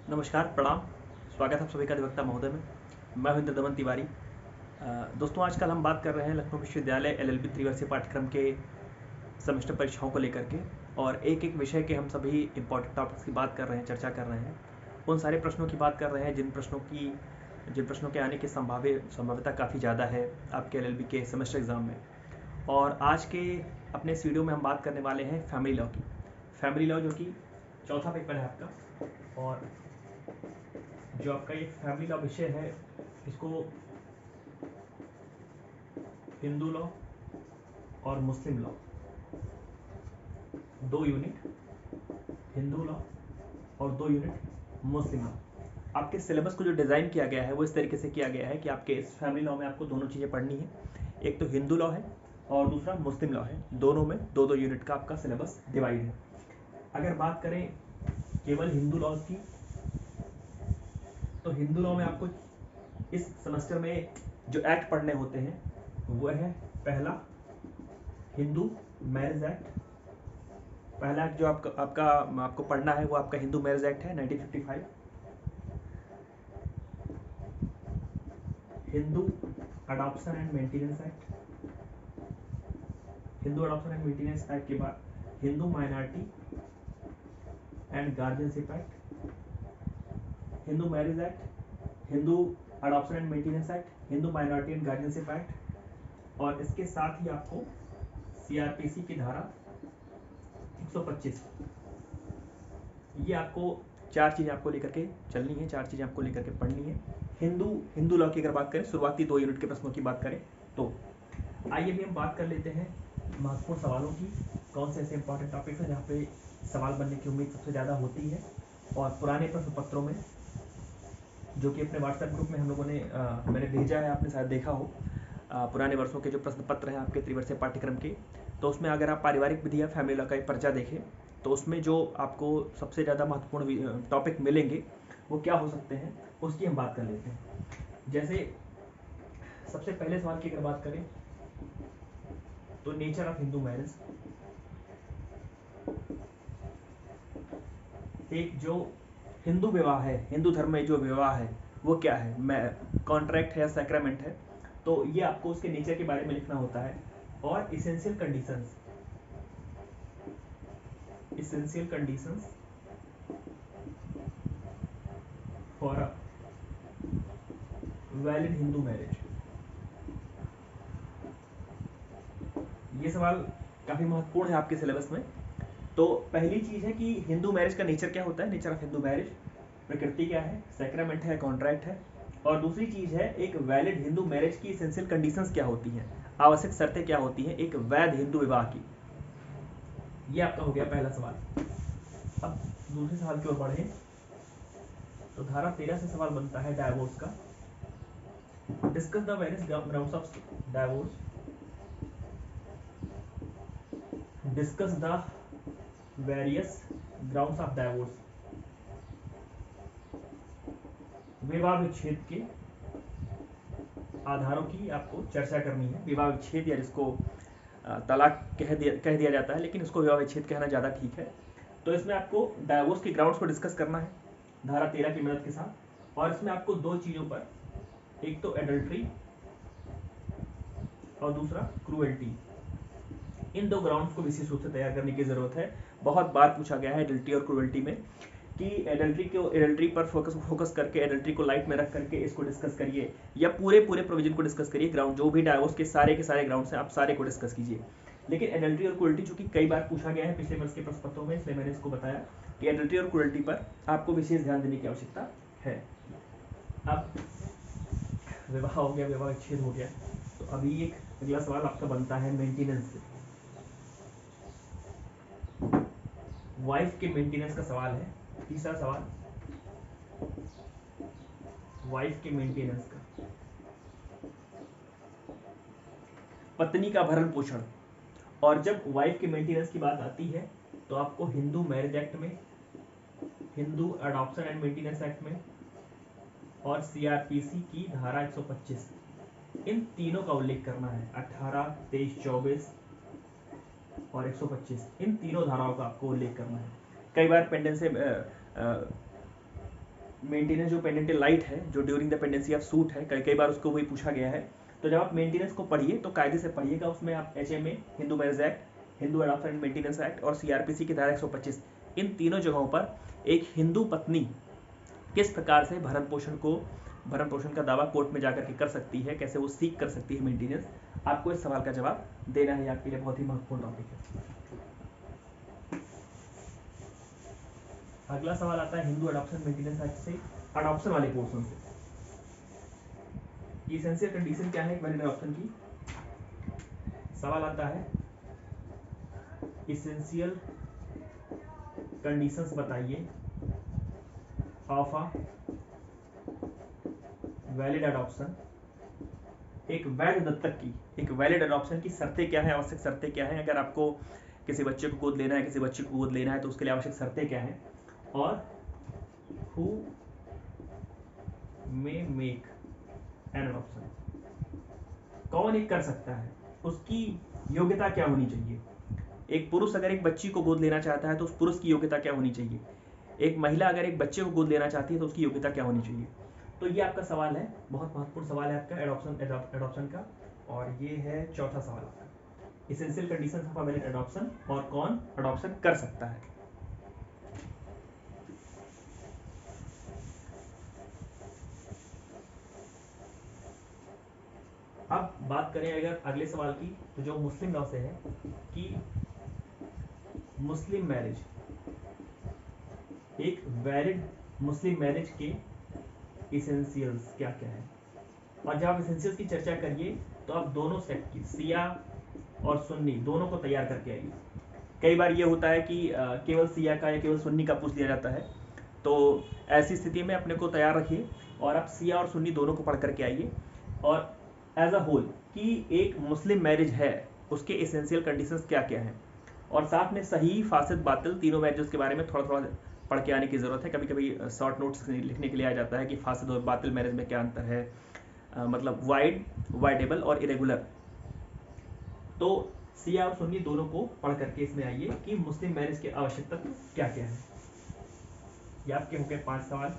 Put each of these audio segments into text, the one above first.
नमस्कार, प्रणाम। स्वागत है आप सभी का अधिवक्ता महोदय में। मैं हूं इंद्रदमन तिवारी। दोस्तों, आजकल हम बात कर रहे हैं लखनऊ विश्वविद्यालय एलएलबी त्रिवर्षीय पाठ्यक्रम के सेमेस्टर परीक्षाओं को लेकर के, और एक एक विषय के हम सभी इम्पोर्टेंट टॉपिक्स की बात कर रहे हैं, चर्चा कर रहे हैं। उन सारे प्रश्नों की बात कर रहे हैं जिन प्रश्नों के आने की संभाव्यता काफ़ी ज़्यादा है आपके एलएलबी के सेमेस्टर एग्ज़ाम में। और आज के अपने इस वीडियो में हम बात करने वाले हैं फैमिली लॉ की। फैमिली लॉ जो कि चौथा पेपर है आपका, और जो आपका ये फैमिली लॉ विषय है, इसको हिंदू लॉ और मुस्लिम लॉ, दो यूनिट हिंदू लॉ और दो यूनिट मुस्लिम लॉ। आपके सिलेबस को जो डिज़ाइन किया गया है वो इस तरीके से किया गया है कि आपके इस फैमिली लॉ में आपको दोनों चीज़ें पढ़नी है। एक तो हिंदू लॉ है और दूसरा मुस्लिम लॉ है। दोनों में दो दो यूनिट का आपका सिलेबस डिवाइड है। अगर बात करें केवल हिंदू लॉ की, तो हिंदू लॉ में आपको इस सेमेस्टर में जो एक्ट पढ़ने होते हैं वो है पहला हिंदू मैरिज एक्ट। पहला एक्ट जो आपको पढ़ना है वो आपका हिंदू मैरिज एक्ट है 1955। Hindu adoption and maintenance act. Hindu adoption and maintenance act के बाद Hindu minority and guardianship act, Hindu marriage act, Hindu adoption and maintenance act, Hindu minority and guardianship act, और इसके साथ ही आपको सीआरपीसी की धारा 125। ये आपको चार चीज़ें आपको लेकर के चलनी है, चार चीज़ें आपको लेकर के पढ़नी है। हिंदू लॉ की अगर बात करें, शुरुआती दो यूनिट के प्रश्नों की बात करें, तो आइए भी हम बात कर लेते हैं महत्वपूर्ण सवालों की। कौन से ऐसे इंपॉर्टेंट टॉपिक्स हैं जहाँ पे सवाल बनने की उम्मीद सबसे ज़्यादा होती है, और पुराने प्रश्न पत्रों में जो कि अपने व्हाट्सएप ग्रुप में हम लोगों ने मैंने भेजा है, आपने शायद देखा हो, पुराने वर्षों के जो प्रश्न पत्र हैं आपके त्रिवर्षीय पाठ्यक्रम के, तो उसमें अगर आप पारिवारिक विधि या फैमिली लॉ का एक पर्चा देखें तो उसमें जो आपको सबसे ज़्यादा महत्वपूर्ण टॉपिक मिलेंगे वो क्या हो सकते हैं, उसकी हम बात कर लेते हैं। जैसे सबसे पहले सवाल की अगर बात करें तो नेचर ऑफ हिंदू मैरिज। एक जो हिंदू विवाह है, हिंदू धर्म में जो विवाह है वो क्या है, कॉन्ट्रैक्ट है या सैक्रामेंट है, तो ये आपको उसके नेचर के बारे में लिखना होता है। और essential conditions for a valid Hindu marriage. ये सवाल काफ़ी महत्वपूर्ण है आपके सिलेबस में। तो पहली चीज़ है कि हिंदू मैरिज का नेचर क्या होता है, नेचर ऑफ हिंदू मैरिज, प्रकृति क्या है, सैक्रामेंट है, कॉन्ट्रैक्ट है। और दूसरी चीज़ है एक वैलिड हिंदू मैरिज की इसेंशियल कंडीशंस क्या होती हैं, आवश्यक शर्तें क्या होती हैं एक वैध हिंदू विवाह की। ये आपका हो गया पहला सवाल। अब दूसरे सवाल की ओर बढ़े तो धारा 13 से सवाल बनता है डाइवोर्स का। Discuss the various grounds of divorce. Discuss the various grounds of divorce. विवाह विच्छेद के आधारों की आपको चर्चा करनी है। विवाह विच्छेद, या जिसको तलाक कह दिया जाता है, लेकिन इसको विवाह विच्छेद कहना ज़्यादा ठीक है। तो इसमें आपको डाइवोर्स के ग्राउंड्स को डिस्कस करना है धारा 13 की मदद के साथ। और इसमें आपको दो चीज़ों पर, एक तो एडल्ट्री और दूसरा क्रूएल्टी, इन दो ग्राउंड्स को विशेष रूप से तैयार करने की जरूरत है। बहुत बार पूछा गया है एडल्ट्री और क्रूएल्टी में कि एडल्ट्री पर फोकस करके, एडल्ट्री को लाइट में रख करके इसको डिस्कस करिए, या पूरे प्रोविजन को डिस्कस करिए। ग्राउंड जो भी डाइवोर्स के सारे ग्राउंड्स हैं आप सारे को डिस्कस कीजिए। लेकिन एडल्ट्री और क्रूएल्टी चूंकि कई बार पूछा गया है पिछले वर्ष के प्रश्न पत्रों में, इसलिए मैंने इसको बताया कि एडल्ट्री और क्रूएल्टी पर आपको विशेष ध्यान देने की आवश्यकता है। अब विवाह हो गया, विवाह विच्छेद हो गया, तो अभी एक अगला सवाल आपका बनता है मेंटेनेंस से। वाइफ के मेंटेनेंस का सवाल है। तीसरा सवाल वाइफ के मेंटेनेंस का, पत्नी का भरण पोषण। और जब वाइफ के मेंटेनेंस की बात आती है तो आपको हिंदू मैरिज एक्ट में, Hindu adoption and maintenance act में और सीआरपीसी की धारा 125, इन तीनों का उल्लेख करना है। 18, 23, 24 और 125, इन तीनों धाराओं का आपको उल्लेख करना है। कई बार पेंडेंसी मेंटेनेंस जो पेंडेंटल लाइट है, जो during the pendency of suit है, कई बार उसको वही पूछा गया है। तो जब आप मेंटेनेंस को पढ़िए तो कायदे से पढ़िएगा, उसमें आप HMA, Hindu marriage act, Hindu adoption and maintenance act और CRPC की धारा 125, इन तीनों जगहों पर एक हिंदू पत्नी किस प्रकार से भरण पोषण का दावा कोर्ट में जाकर के कर सकती है, कैसे वो सीख कर सकती है मेंटेनेंस, आपको इस सवाल का जवाब देना है, आपके लिए बहुत ही महत्वपूर्ण टॉपिक है। अगला सवाल आता है हिंदू अडॉप्शन मेंटेनेंस एक्ट से, अडॉप्शन वाले पोर्शन से। एसेंशियल कंडीशन क्या है वैलिड अडॉप्शन की? सवाल आता है एसेंशियल कंडीशंस बताइए ऑफ अ वैलिड अडॉप्शन, एक वैध दत्तक की, एक वैलिड अडॉप्शन की शर्तें क्या है, आवश्यक शर्तें क्या है, अगर आपको किसी बच्चे को गोद लेना है, किसी बच्चे को गोद लेना है तो उसके लिए आवश्यक शर्तें क्या हैं, और who may make an adoption, कौन एक कर सकता है, उसकी योग्यता क्या होनी चाहिए। एक पुरुष अगर एक बच्ची को गोद लेना चाहता है तो उस पुरुष की योग्यता क्या होनी चाहिए, एक महिला अगर एक बच्चे को गोद लेना चाहती है तो उसकी योग्यता क्या होनी चाहिए। तो ये आपका सवाल है, बहुत महत्वपूर्ण सवाल है आपका एडॉप्शन का, और ये है चौथा सवाल आपका, essential conditions of a valid adoption, और कौन एडॉप्शन कर सकता है। अब बात करें अगर अगले सवाल की, तो जो मुस्लिम लॉ से है कि मुस्लिम मैरिज, एक वैलिड मुस्लिम मैरिज के एसेंशियल्स क्या क्या है। और जब आप एसेंशियल्स की चर्चा करिए तो आप दोनों सेक्ट की, शिया और सुन्नी, दोनों को तैयार करके आइए। कई बार ये होता है कि केवल शिया का या केवल सुन्नी का पूछ लिया जाता है, तो ऐसी स्थिति में अपने को तैयार रखिए और आप शिया और सुन्नी दोनों को पढ़ करके आइए, और एज अ होल कि एक मुस्लिम मैरिज है उसके एसेंशियल कंडीशंस क्या क्या हैं, और साथ में सही, फासिद, बातिल तीनों मैरिजेस के बारे में थोड़ा थोड़ा पढ़ के आने की ज़रूरत है। कभी कभी शॉर्ट नोट्स लिखने के लिए आ जाता है कि फासिद और बातिल मैरिज में क्या अंतर है, मतलब वाइड, वाइडेबल और इरेगुलर। तो शिया और सुन्नी दोनों को पढ़ करके इसमें आइए कि मुस्लिम मैरिज के आवश्यक तत्व क्या क्या है। ये आपके हो गए 5 सवाल।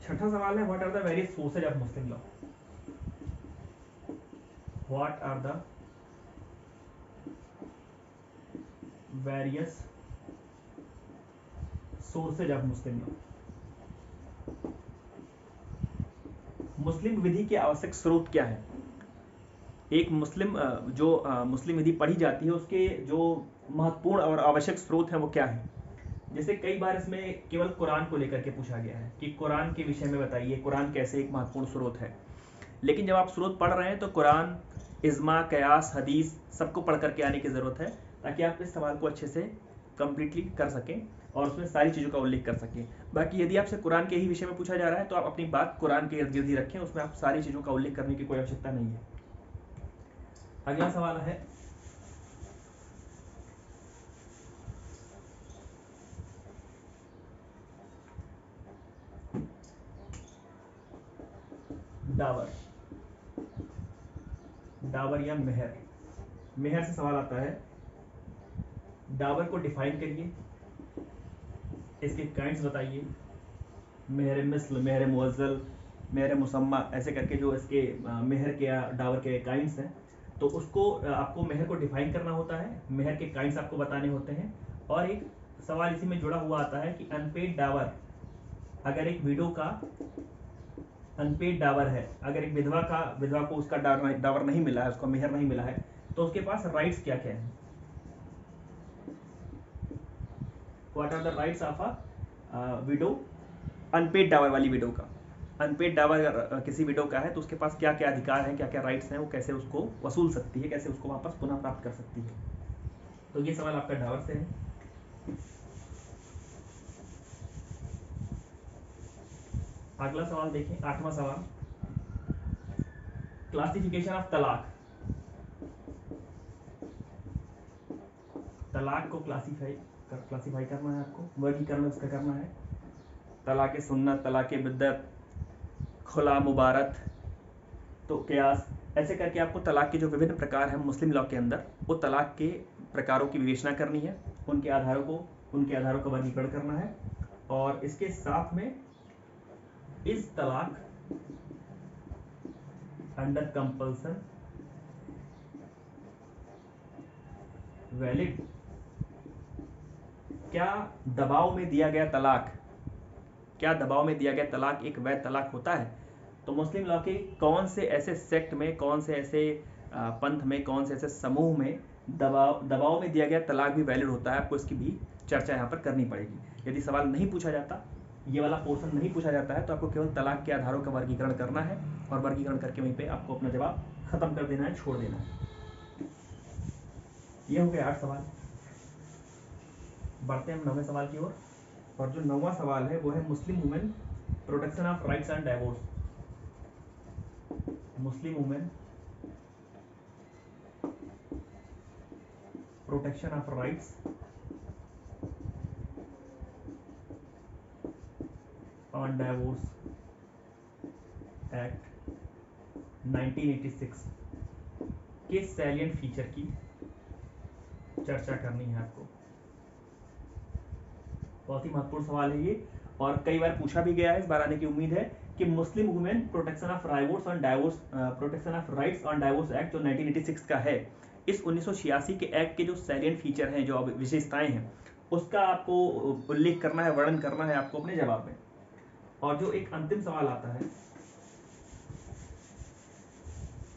छठा सवाल है what are the various sources of Muslim law. What are the various sources of Muslim law. मुस्लिम विधि के आवश्यक स्रोत क्या है। एक मुस्लिम मुस्लिम विधि पढ़ी जाती है उसके जो महत्वपूर्ण और आवश्यक स्रोत हैं वो क्या है। जैसे कई बार इसमें केवल कुरान को लेकर के पूछा गया है कि कुरान के विषय में बताइए, कुरान कैसे एक महत्वपूर्ण स्रोत है। लेकिन जब आप स्रोत पढ़ रहे हैं तो कुरान, इज्मा, कयास, हदीस सबको पढ़ करके आने की ज़रूरत है, ताकि आप इस सवाल को अच्छे से कंप्लीटली कर सकें और उसमें सारी चीज़ों का उल्लेख कर सकें। बाकी यदि आपसे कुरान के ही विषय में पूछा जा रहा है तो आप अपनी बात कुरान के इर्द गिर्द ही रखें, उसमें आप सारी चीज़ों का उल्लेख करने की कोई आवश्यकता नहीं है। अगला सवाल है डावर, डावर या मेहर। मेहर से सवाल आता है, डावर को डिफाइन करिए, इसके काइंड्स बताइए, मेहर मिस्ल, मेहर मुअज्जल, मेहर मुसम्मा, ऐसे करके जो इसके मेहर के या डावर के काइंड्स हैं, तो उसको आपको मेहर को डिफाइन करना होता है, मेहर के काइंड्स आपको बताने होते हैं। और एक सवाल इसी में जुड़ा हुआ आता है कि अनपेड डावर, अगर एक विडो का अनपेड डावर है, अगर एक विधवा को उसका डावर नहीं मिला है, उसको मेहर नहीं मिला है, तो उसके पास राइट्स क्या क्या हैं। What are the rights of a widow, unpaid dower वाली विडो का। अनपेड डावर किसी विडो का है तो उसके पास क्या क्या अधिकार हैं, क्या क्या राइट्स हैं, वो कैसे उसको वसूल सकती है, कैसे उसको वापस पुनः प्राप्त कर सकती है। तो ये सवाल आपका डावर से है। अगला सवाल देखें, 8वां सवाल, क्लासिफिकेशन ऑफ तलाक। तलाक को क्लासिफाई करना है आपको, वर्गीकरण उसका करना है। तलाक सुन्नत, तलाक बिद्दत, खुला मुबारक, तो क्यास, ऐसे करके आपको तलाक के जो विभिन्न प्रकार हैं मुस्लिम लॉ के अंदर, वो तलाक के प्रकारों की विवेचना करनी है, उनके आधारों का वर्गीकरण करना है, और इसके साथ में इस तलाक अंडर कंपल्सन वैलिड, क्या दबाव में दिया गया तलाक, क्या दबाव में दिया गया तलाक एक वैध तलाक होता है? तो मुस्लिम लॉ के कौन से ऐसे सेक्ट में, कौन से ऐसे पंथ में, कौन से ऐसे समूह में दबाव में दिया गया तलाक भी वैलिड होता है, आपको इसकी भी चर्चा यहाँ पर करनी पड़ेगी। यदि सवाल नहीं पूछा जाता, ये वाला पोर्शन नहीं पूछा जाता है, तो आपको केवल तलाक के आधारों का वर्गीकरण करना है और वर्गीकरण करके वहीं पे आपको अपना जवाब खत्म कर देना है, छोड़ देना है। ये हो गया 8 सवाल। बढ़ते हैं हम 9वें सवाल की ओर, और जो 9वां सवाल है वो है Muslim women protection of rights and divorce. Muslim women protection of rights on divorce act 1986 के सैलिएंट फीचर की चर्चा करनी है आपको। बहुत ही महत्वपूर्ण सवाल है ये, और कई बार पूछा भी गया है, इस बार आने की उम्मीद है कि Muslim women protection of rights on divorce, protection of rights on divorce act जो 1986 का है, इस 1986 के एक्ट के जो सैलिएंट फीचर हैं, जो विशेषताएं हैं, उसका आपको उल्लेख करना है, वर्णन करना है आपको अपने जवाब में। और जो एक अंतिम सवाल आता है,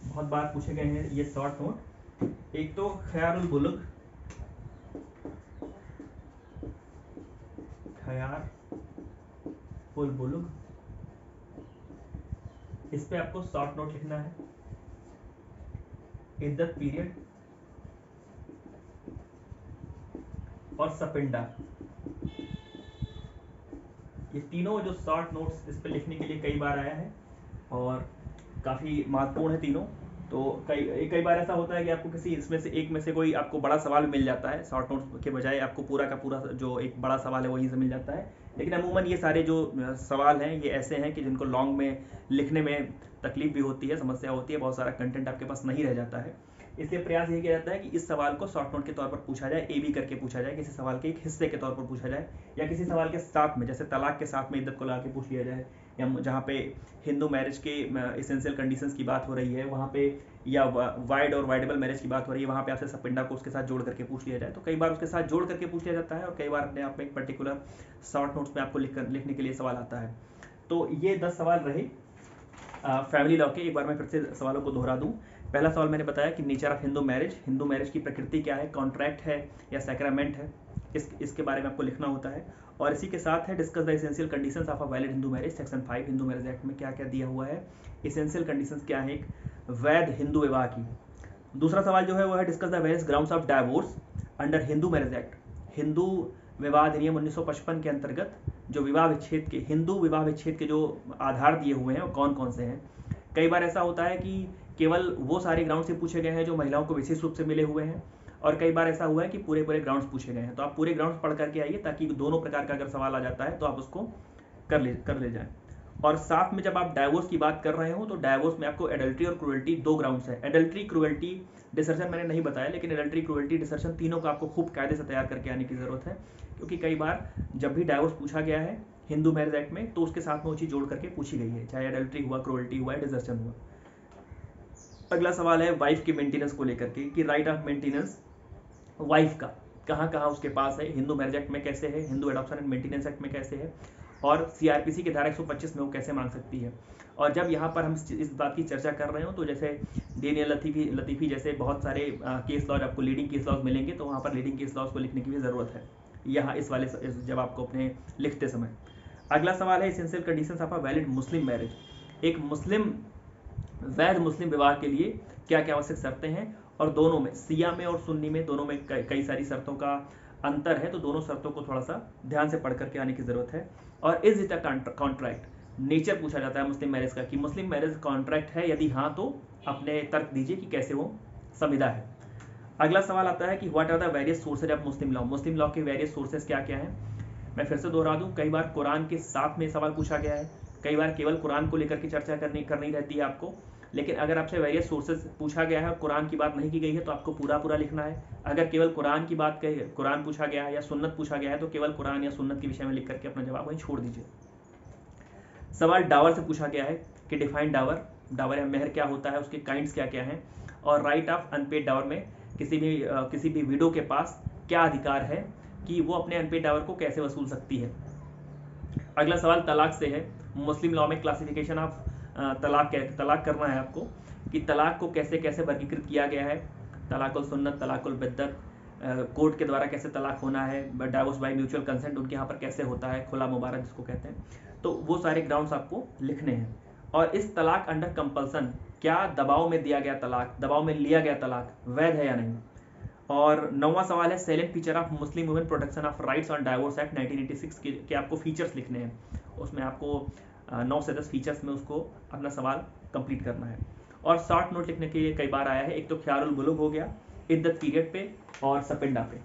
बहुत बार पूछे गए हैं ये शॉर्ट नोट, एक तो खयारुल बुलुग, खयारुल बुलुग, इस पे आपको शॉर्ट नोट लिखना है। इद्दत पीरियड और सपिंडा, ये तीनों जो शॉर्ट नोट्स इस पे लिखने के लिए कई बार आया है और काफ़ी महत्वपूर्ण है तीनों। तो कई बार ऐसा होता है कि आपको किसी इसमें से एक में से कोई आपको बड़ा सवाल मिल जाता है, शॉर्ट नोट्स के बजाय आपको पूरा का पूरा जो एक बड़ा सवाल है वहीं से मिल जाता है। लेकिन अमूमन ये सारे जो सवाल हैं ये ऐसे हैं कि जिनको लॉन्ग में लिखने में तकलीफ भी होती है, समस्या होती है, बहुत सारा कंटेंट आपके पास नहीं रह जाता है। इसलिए प्रयास ये किया जाता है कि इस सवाल को शॉर्ट नोट के तौर पर पूछा जाए, ए बी करके पूछा जाए, किसी सवाल के एक हिस्से के तौर पर पूछा जाए, या किसी सवाल के साथ में, जैसे तलाक के साथ में इद्दत को लगा के पूछ लिया जाए, या जहाँ पे हिंदू मैरिज के इसेंशियल कंडीशंस की बात हो रही है वहाँ पे, या वाइड और वाइडेबल मैरिज की बात हो रही है वहाँ पे आपसे सपिंडा को उसके साथ जोड़ करके पूछ लिया जाए। तो कई बार उसके साथ जोड़ करके पूछ लिया जाता है और कई बार अपने आप में एक पर्टिकुलर शॉर्ट नोट्स में आपको लिखने के लिए सवाल आता है। तो ये 10 सवाल रहे फैमिली लॉ के। एक बार मैं फिर से सवालों को दोहरा दूं। पहला सवाल मैंने बताया कि nature of Hindu marriage, Hindu marriage की प्रकृति क्या है, कॉन्ट्रैक्ट है या सैक्रामेंट है, इसके बारे में आपको लिखना होता है। और इसी के साथ है discuss the essential conditions of a valid Hindu marriage, section 5 Hindu marriage act में क्या क्या दिया हुआ है, एसेंशियल कंडीशंस क्या है एक वैध हिंदू विवाह की। दूसरा सवाल जो है वो है discuss the various grounds of divorce under Hindu marriage act, Hindu विवाह अधिनियम 1955 के अंतर्गत जो विवाह विच्छेद के, हिंदू विवाह विच्छेद के जो आधार दिए हुए हैं वो कौन कौन से हैं। कई बार ऐसा होता है कि केवल वो सारे ग्राउंड से पूछे गए हैं जो महिलाओं को विशेष रूप से मिले हुए हैं, और कई बार ऐसा हुआ है कि पूरे ग्राउंड्स पूछे गए हैं। तो आप पूरे ग्राउंड्स पढ़ करके आइए ताकि दोनों प्रकार का अगर सवाल आ जाता है तो आप उसको कर ले जाएं। और साथ में जब आप डाइवोर्स की बात कर रहे हो तो डाइवोर्स में आपको एडल्ट्री और क्रूएल्टी 2 ग्राउंड्स है। एडल्ट्री, क्रूएल्टी, डिसर्शन मैंने नहीं बताया, लेकिन एडल्ट्री, क्रूएल्टी, डिसर्शन तीनों को आपको खूब कायदे से तैयार करके आने की जरूरत है, क्योंकि कई बार जब भी डाइवोर्स पूछा गया है हिंदू मैरिज एक्ट में तो उसके साथ में वो चीज़ जोड़ करके पूछी गई है, चाहे एडल्ट्री हुआ, क्रूएल्टी हुआ, डिसर्शन हुआ। अगला सवाल है वाइफ की मेंटेनेंस को लेकर के कि राइट ऑफ मेंटेनेंस वाइफ का कहाँ कहाँ उसके पास है, हिंदू मैरिज एक्ट में कैसे है, Hindu adoption and maintenance act में कैसे है, और सीआरपीसी की धारा 125 में वो कैसे मांग सकती है। और जब यहाँ पर हम इस बात की चर्चा कर रहे हो तो जैसे डेनियल लतीफ़ी जैसे बहुत सारे केस लॉज आपको लीडिंग केस लॉज मिलेंगे, तो वहाँ पर लीडिंग केस लॉज को लिखने की भी ज़रूरत है यहाँ इस वाले जब आपको अपने लिखते समय। अगला सवाल है essential conditions of a valid Muslim marriage, एक मुस्लिम वैध मुस्लिम विवाह के लिए क्या क्या आवश्यक शर्तें हैं, और दोनों में, सिया में और सुन्नी में, दोनों में कई सारी शर्तों का अंतर है, तो दोनों शर्तों को थोड़ा सा ध्यान से पढ़ करके आने की जरूरत है। और is it a contract, nature पूछा जाता है मुस्लिम मैरिज का कि मुस्लिम मैरिज कॉन्ट्रैक्ट है, यदि हाँ तो अपने तर्क दीजिए कि कैसे वो संविदा है। अगला सवाल आता है कि what are the various sources of Muslim law, Muslim law के वेरियस सोर्सेज क्या क्या हैं। मैं फिर से दोहरा दूं, कई बार कुरान के साथ में सवाल पूछा गया है, कई बार केवल कुरान को लेकर के चर्चा करनी रहती है आपको, लेकिन अगर आपसे वेरियस सोर्सेज पूछा गया है और कुरान की बात नहीं की गई है तो आपको पूरा पूरा लिखना है। अगर केवल कुरान की बात कुरान पूछा गया है या सुन्नत पूछा गया है तो केवल कुरान या सुन्नत के विषय में लिख करके अपना जवाब वहीं छोड़ दीजिए। सवाल डावर से पूछा गया है कि डिफाइन डावर, डावर या मेहर क्या होता है, उसके काइंड्स क्या क्या हैं, और राइट ऑफ अनपेड डावर में किसी भी विडो के पास क्या अधिकार है कि वो अपने अनपेड डावर को कैसे वसूल सकती है। अगला सवाल तलाक से है। मुस्लिम लॉ में क्लासिफिकेशन ऑफ तलाक करना है आपको कि तलाक को कैसे कैसे वर्गीकृत किया गया है, तलाकुल सुन्नत, तलाकुल बिद्दत, कोर्ट के द्वारा कैसे तलाक होना है, डाइवोर्स बाय म्यूचुअल कंसेंट उनके यहाँ पर कैसे होता है, खुला मुबारक जिसको कहते हैं, तो वो सारे ग्राउंड्स आपको लिखने हैं। और इस तलाक अंडर कंपल्सन, क्या दबाव में दिया गया तलाक, दबाव में लिया गया तलाक वैध है या नहीं। और 9वां सवाल है salient feature of Muslim women protection of rights on divorce act 1986 के आपको फीचर्स लिखने हैं। उसमें आपको 9 से 10 फीचर्स में उसको अपना सवाल कंप्लीट करना है। और शॉर्ट नोट लिखने के लिए कई बार आया है, एक तो ख्यारुल बुलुग हो गया, इद्दत पीरियड पे और सपिंडा पे।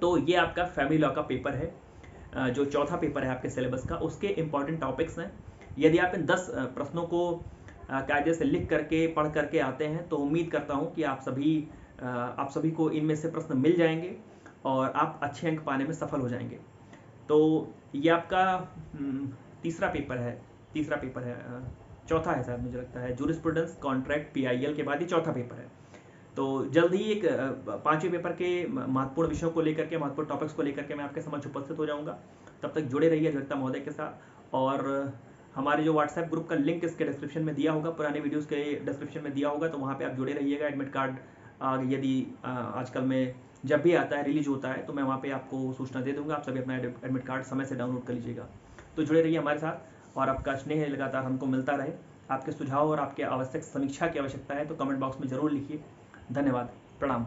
तो ये आपका फैमिली लॉ का पेपर है, जो चौथा पेपर है आपके सिलेबस का, उसके इंपॉर्टेंट टॉपिक्स हैं। यदि आप इन 10 प्रश्नों को कायदे से लिख करके पढ़ करके आते हैं तो उम्मीद करता हूँ कि आप सभी को इनमें से प्रश्न मिल जाएंगे और आप अच्छे अंक पाने में सफल हो जाएंगे। तो ये आपका तीसरा पेपर है, चौथा है शायद, मुझे लगता है जूरिस्प्रूडेंस कॉन्ट्रैक्ट PIL के बाद ये चौथा पेपर है। तो जल्द ही एक 5वें पेपर के महत्वपूर्ण विषयों को लेकर के, महत्वपूर्ण टॉपिक्स को लेकर के मैं आपके समक्ष उपस्थित हो जाऊंगा। तब तक जुड़े रहिए अधिवक्ता महोदय के साथ। और हमारे जो व्हाट्सएप ग्रुप का लिंक इसके डिस्क्रिप्शन में दिया होगा, पुराने वीडियोस के डिस्क्रिप्शन में दिया होगा, तो वहाँ पे आप जुड़े रहिएगा। एडमिट कार्ड यदि आजकल में जब भी आता है, रिलीज होता है, तो मैं वहाँ पे आपको सूचना दे दूंगा। आप सभी अपना एडमिट कार्ड समय से डाउनलोड कर लीजिएगा। तो जुड़े रहिए हमारे साथ और आपका स्नेह लगातार हमको मिलता रहे। आपके सुझाव और आपके आवश्यक समीक्षा की आवश्यकता है तो कमेंट बॉक्स में जरूर लिखिए। धन्यवाद, प्रणाम।